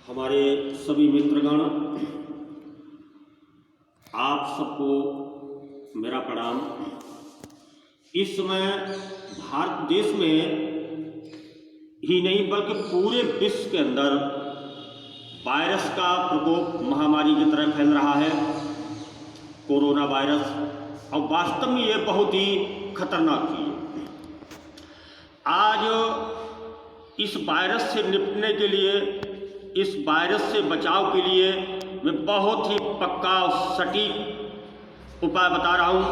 हमारे सभी मित्रगण, आप सबको मेरा प्रणाम। इस समय भारत देश में ही नहीं बल्कि पूरे विश्व के अंदर वायरस का प्रकोप महामारी की तरह फैल रहा है, कोरोना वायरस। और वास्तव में ये बहुत ही खतरनाक चीज है। आज इस वायरस से निपटने के लिए, इस वायरस से बचाव के लिए मैं बहुत ही पक्का और सटीक उपाय बता रहा हूँ,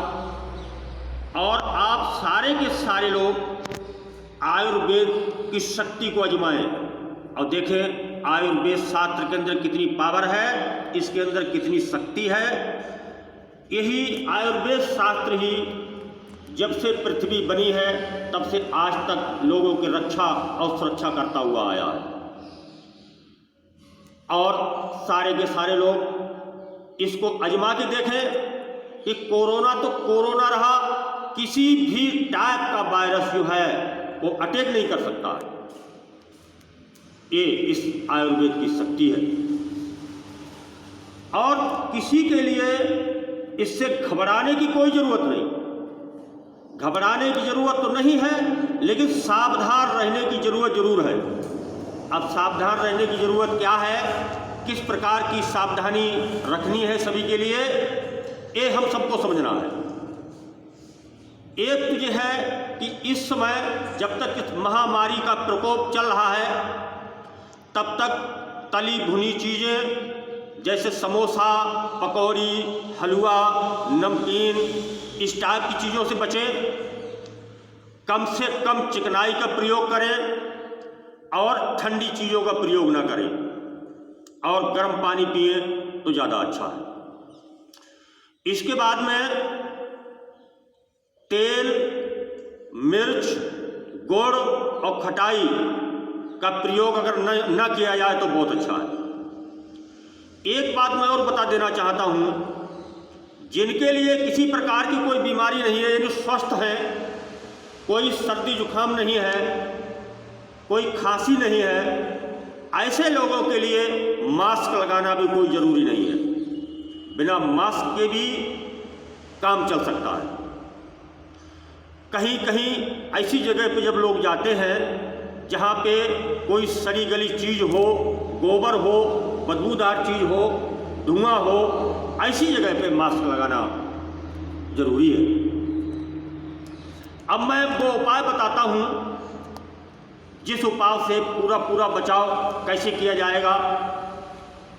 और आप सारे के सारे लोग आयुर्वेद की शक्ति को आजमाएं और देखें आयुर्वेद शास्त्र के अंदर कितनी पावर है, इसके अंदर कितनी शक्ति है। यही आयुर्वेद शास्त्र ही जब से पृथ्वी बनी है तब से आज तक लोगों की रक्षा और सुरक्षा करता हुआ आया है। और सारे के सारे लोग इसको आजमा के देखें कि कोरोना तो कोरोना रहा, किसी भी टाइप का वायरस जो है वो अटैक नहीं कर सकता है। ये इस आयुर्वेद की शक्ति है, और किसी के लिए इससे घबराने की कोई जरूरत नहीं। घबराने की जरूरत तो नहीं है, लेकिन सावधान रहने की जरूरत जरूर है। अब सावधान रहने की जरूरत क्या है, किस प्रकार की सावधानी रखनी है सभी के लिए, ये हम सबको समझना है। एक तो यह है कि इस समय जब तक इस महामारी का प्रकोप चल रहा है तब तक तली भुनी चीज़ें जैसे समोसा, पकौड़ी, हलवा, नमकीन, इस टाइप की चीज़ों से बचें। कम से कम चिकनाई का प्रयोग करें और ठंडी चीज़ों का प्रयोग ना करें, और गर्म पानी पिए तो ज़्यादा अच्छा है। इसके बाद में तेल, मिर्च, गुड़ और खटाई का प्रयोग अगर न किया जाए तो बहुत अच्छा है। एक बात मैं और बता देना चाहता हूँ, जिनके लिए किसी प्रकार की कोई बीमारी नहीं है, यानी स्वस्थ हैं, कोई सर्दी जुकाम नहीं है, कोई खांसी नहीं है, ऐसे लोगों के लिए मास्क लगाना भी कोई ज़रूरी नहीं है। बिना मास्क के भी काम चल सकता है। कहीं कहीं ऐसी जगह पे जब लोग जाते हैं जहाँ पे कोई सड़ी गली चीज़ हो, गोबर हो, बदबूदार चीज़ हो, धुआं हो, ऐसी जगह पे मास्क लगाना जरूरी है। अब मैं वो उपाय बताता हूँ जिस उपाय से पूरा बचाव कैसे किया जाएगा।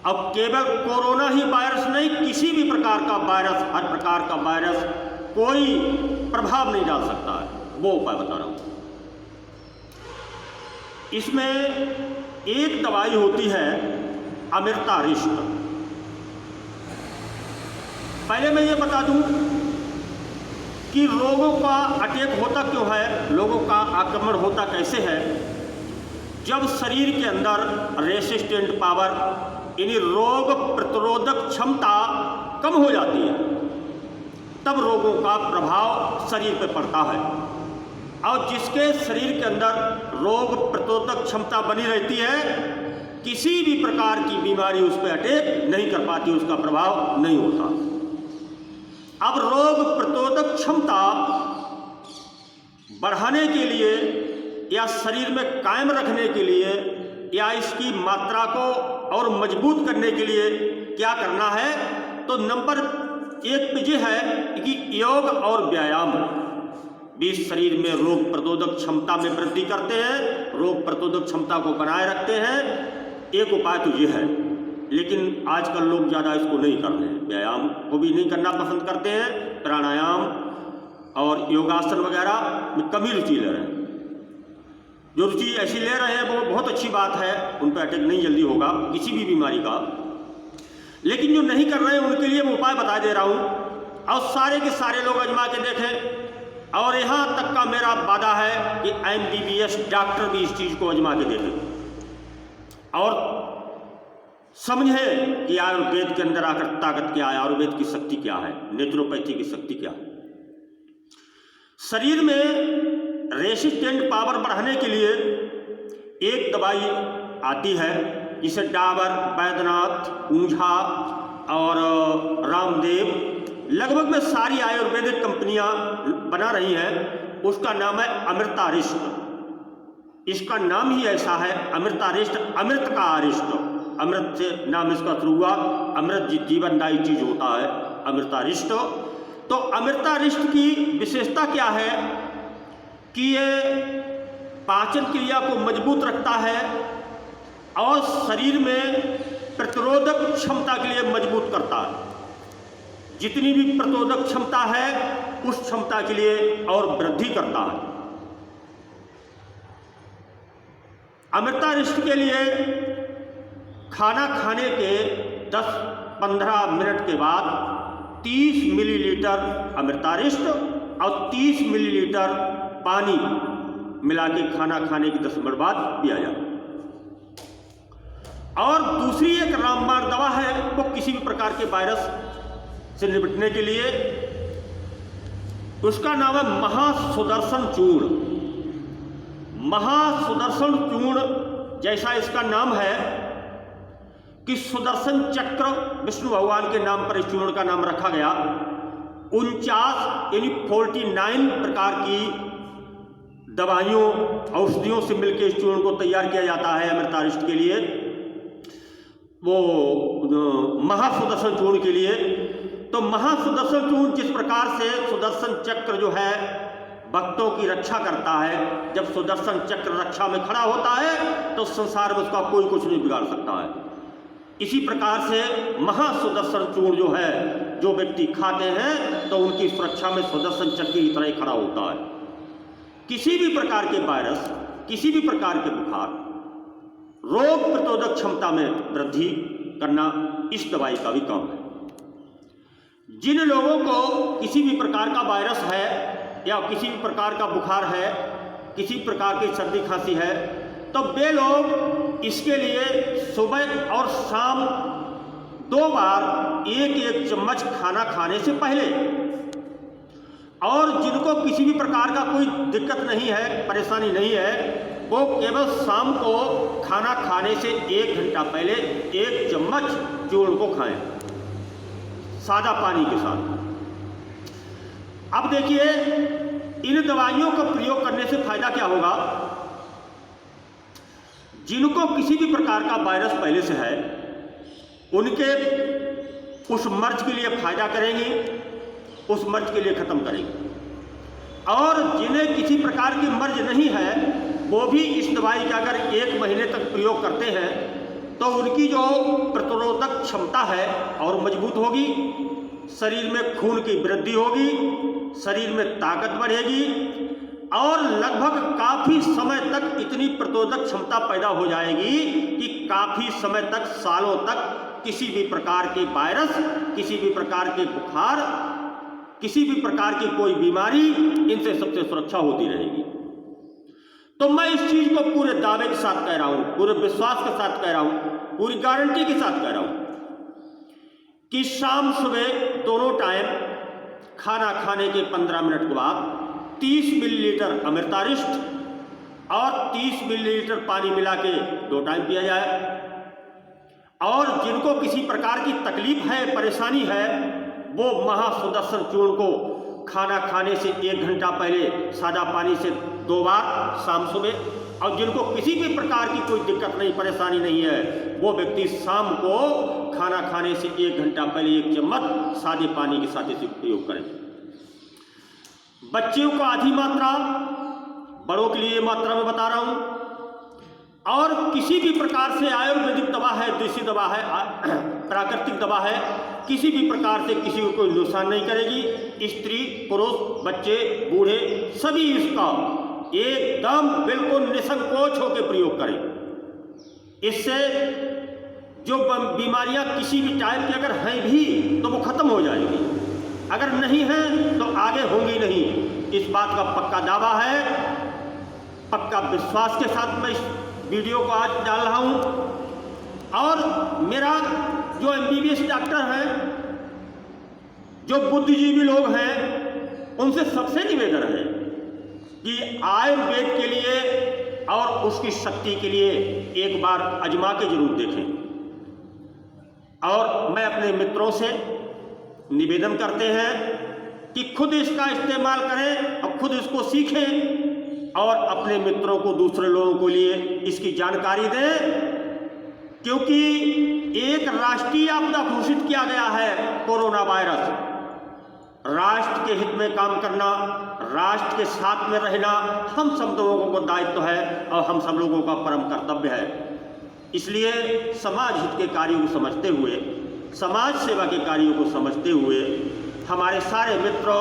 अब केवल कोरोना ही वायरस नहीं, किसी भी प्रकार का वायरस, हर प्रकार का वायरस कोई प्रभाव नहीं डाल सकता है, वो उपाय बता रहा हूँ। इसमें एक दवाई होती है अमृतारिष्ट। पहले मैं ये बता दूं कि रोगों का अटैक होता क्यों है, लोगों का आक्रमण होता कैसे है। जब शरीर के अंदर रेसिस्टेंट पावर यानी रोग प्रतिरोधक क्षमता कम हो जाती है, तब रोगों का प्रभाव शरीर पर पड़ता है। और जिसके शरीर के अंदर रोग प्रतिरोधक क्षमता बनी रहती है, किसी भी प्रकार की बीमारी उस पर अटैक नहीं कर पाती, उसका प्रभाव नहीं होता। अब रोग प्रतिरोधक क्षमता बढ़ाने के लिए या शरीर में कायम रखने के लिए या इसकी मात्रा को और मजबूत करने के लिए क्या करना है, तो नंबर एक पे यह है कि योग और व्यायाम भी शरीर में रोग प्रतिरोधक क्षमता में वृद्धि करते हैं, रोग प्रतिरोधक क्षमता को बनाए रखते हैं। एक उपाय तो यह है, लेकिन आजकल लोग ज़्यादा इसको नहीं कर रहे हैं, व्यायाम को भी नहीं करना पसंद करते हैं। प्राणायाम और योगासन वगैरह में कम ही रुचि ले रहे हैं। जो रुचि ऐसी ले रहे हैं वो बहुत अच्छी बात है, उन पर अटैक नहीं जल्दी होगा किसी भी बीमारी का। लेकिन जो नहीं कर रहे हैं उनके लिए मैं उपाय बता दे रहा हूँ, और सारे के सारे लोग आजमा के देखें। और यहाँ तक का मेरा वादा है कि MBBS डॉक्टर भी इस चीज़ को आजमा के देखें और समझें कि आयुर्वेद के अंदर आकर ताकत क्या है, आयुर्वेद की शक्ति क्या है, नेचुरोपैथी की शक्ति क्या है। शरीर में रेसिस्टेंट पावर बढ़ाने के लिए एक दवाई आती है जिसे डाबर, बैद्यनाथ, ऊंझा और रामदेव, लगभग में सारी आयुर्वेदिक कंपनियां बना रही हैं, उसका नाम है अमृतारिष्ट। इसका नाम ही ऐसा है अमृतारिष्ट, अमृत का अरिष्ट, अमृत से नाम इसका शुरू हुआ। अमृत जीवनदायी चीज होता है अमृतारिष्ट। तो अमृतारिष्ट की विशेषता क्या है कि ये पाचन क्रिया को मजबूत रखता है और शरीर में प्रतिरोधक क्षमता के लिए मजबूत करता है। जितनी भी प्रतिरोधक क्षमता है उस क्षमता के लिए और वृद्धि करता है। अमृतारिष्ट के लिए खाना खाने के 10-15 मिनट के बाद 30 मिलीलीटर अमृतारिष्ट और 30 मिलीलीटर पानी मिला के खाना खाने के 10 मिनट बाद पिया जाए। और दूसरी एक रामबाण दवा है, वो किसी भी प्रकार के वायरस से निपटने के लिए, उसका नाम है महासुदर्शन चूर्ण। महासुदर्शन चूर्ण जैसा इसका नाम है कि सुदर्शन चक्र विष्णु भगवान के नाम पर इस चूर्ण का नाम रखा गया। 49 यानी 49 प्रकार की दवाइयों औषधियों से मिलकर इस चूर्ण को तैयार किया जाता है अमृतारिष्ट के लिए, वो महासुदर्शन चूर्ण के लिए। तो महासुदर्शन चूर्ण जिस प्रकार से सुदर्शन चक्र जो है भक्तों की रक्षा करता है, जब सुदर्शन चक्र रक्षा में खड़ा होता है तो संसार में उसका कोई कुछ नहीं बिगाड़ सकता है। इसी प्रकार से महासुदर्शन चूर्ण जो है, जो व्यक्ति खाते हैं तो उनकी सुरक्षा में सुदर्शन चक्र की तरह खड़ा होता है। किसी भी प्रकार के वायरस, किसी भी प्रकार के बुखार, रोग प्रतिरोधक क्षमता में वृद्धि करना इस दवाई का भी काम है। जिन लोगों को किसी भी प्रकार का वायरस है या किसी भी प्रकार का बुखार है, किसी प्रकार की सर्दी खांसी है, तो वे लोग इसके लिए सुबह और शाम 2 बार 1-1 चम्मच खाना खाने से पहले, और जिनको किसी भी प्रकार का कोई दिक्कत नहीं है, परेशानी नहीं है, वो केवल शाम को खाना खाने से 1 घंटा पहले 1 चम्मच चूर्ण को खाएं सादा पानी के साथ। अब देखिए इन दवाइयों का प्रयोग करने से फायदा क्या होगा। जिनको किसी भी प्रकार का वायरस पहले से है उनके उस मर्ज के लिए फायदा करेंगे, उस मर्ज के लिए खत्म करेंगे। और जिन्हें किसी प्रकार की मर्ज नहीं है वो भी इस दवाई का अगर 1 महीने तक प्रयोग करते हैं तो उनकी जो प्रतिरोधक क्षमता है और मजबूत होगी, शरीर में खून की वृद्धि होगी, शरीर में ताकत बढ़ेगी और लगभग काफी समय तक इतनी प्रतिरोधक क्षमता पैदा हो जाएगी कि काफी समय तक, सालों तक किसी भी प्रकार के वायरस, किसी भी प्रकार के बुखार, किसी भी प्रकार की कोई बीमारी, इनसे सबसे सुरक्षा होती रहेगी। तो मैं इस चीज को पूरे दावे के साथ कह रहा हूं, पूरे विश्वास के साथ कह रहा हूं, पूरी गारंटी के साथ कह रहा हूं कि शाम सुबह दोनों टाइम खाना खाने के 15 मिनट के बाद 30 मिलीलीटर अमृतारिष्ट और 30 मिलीलीटर पानी मिला के 2 टाइम पिया जाए। और जिनको किसी प्रकार की तकलीफ है, परेशानी है, वो महासुदर्शन चूर्ण को खाना खाने से 1 घंटा पहले सादा पानी से 2 बार शाम सुबह, और जिनको किसी भी प्रकार की कोई दिक्कत नहीं, परेशानी नहीं है, वो व्यक्ति शाम को खाना खाने से 1 घंटा पहले 1 चम्मच सादे पानी के साथ इसे प्रयोग करें। बच्चों को आधी मात्रा, बड़ों के लिए मात्रा में बता रहा हूं। और किसी भी प्रकार से आयुर्वेदिक दवा है, देसी दवा है, प्राकृतिक दवा है, किसी भी प्रकार से किसी को कोई नुकसान नहीं करेगी। स्त्री, पुरुष, बच्चे, बूढ़े सभी इसका एकदम बिल्कुल निसंकोच होकर प्रयोग करें। इससे जो बीमारियां किसी भी टाइप की अगर हैं भी तो वो खत्म हो जाएगी, अगर नहीं है तो आगे होंगी नहीं। इस बात का पक्का दावा है, पक्का विश्वास के साथ मैं इस वीडियो को आज डाल रहा हूं। और मेरा जो MBBS डॉक्टर हैं, जो बुद्धिजीवी लोग हैं, उनसे सबसे निवेदन है कि आयुर्वेद के लिए और उसकी शक्ति के लिए एक बार आजमा के जरूर देखें। और मैं अपने मित्रों से निवेदन करते हैं कि खुद इसका इस्तेमाल करें और खुद इसको सीखें और अपने मित्रों को, दूसरे लोगों को लिए इसकी जानकारी दें, क्योंकि एक राष्ट्रीय आपदा घोषित किया गया है कोरोना वायरस। राष्ट्र के हित में काम करना, राष्ट्र के साथ में रहना हम सब लोगों को दायित्व है और हम सब लोगों का परम कर्तव्य है। इसलिए समाज हित के कार्यों को समझते हुए, समाज सेवा के कार्यों को समझते हुए हमारे सारे मित्र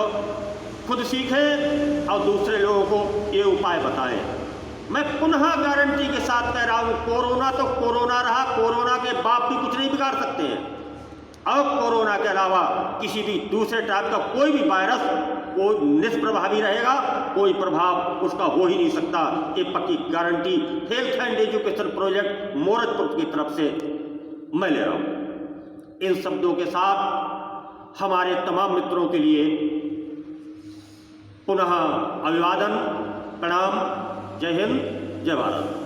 खुद सीखें और दूसरे लोगों को ये उपाय बताएं। मैं पुनः गारंटी के साथ कह रहा हूँ, कोरोना तो कोरोना रहा, कोरोना के बाप भी कुछ नहीं बिगाड़ सकते हैं। अब कोरोना के अलावा किसी भी दूसरे टाइप का कोई भी वायरस कोई निष्प्रभावी रहेगा, कोई प्रभाव उसका हो ही नहीं सकता। ये पक्की guarantee health and education project Morajpur की तरफ से मैं ले रहा हूँ। इन शब्दों के साथ हमारे तमाम मित्रों के लिए पुनः अभिवादन, प्रणाम, जय हिंद, जय भारत।